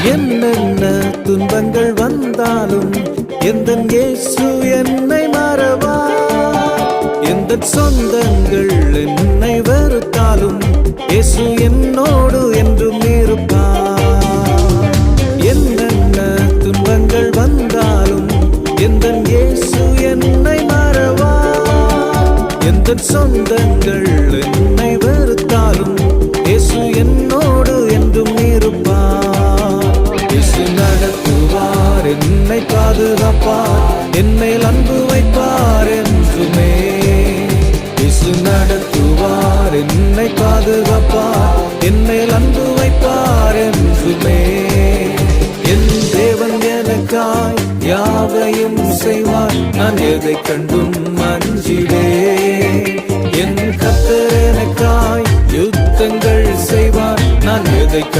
என்னென்ன துன்பங்கள் வந்தாலும் எந்தன் இயேசு என்னை மறவா. எந்த சொந்தங்கள் என்னை வெறுத்தாலும் இயேசு என்னோடு என்றும் இருப்பார். என்னென்ன துன்பங்கள் வந்தாலும் எந்தன் இயேசு என்னை மறவா. எந்த சொந்தங்கள் என்னை வெறுத்தாலும் இயேசு என்னோடு என்றும் இருப்பார். இயேசு நடத்துவார், என்னை பாதுகாப்பார், என்னைல் அன்பு வைப்பார் என்றுமே. இயேசு நடத்துவார், என்னை பாதுகாப்பார், என்னைல் அன்பு வைப்பார் என்றுமே. என் தேவன் எனக்காய் யாவையும் செய்வார், நான் எதை கண்டும் அஞ்சிடே. என் கர்த்தர் எனக்காய் யுத்தங்கள் செய்வார், நான் எதை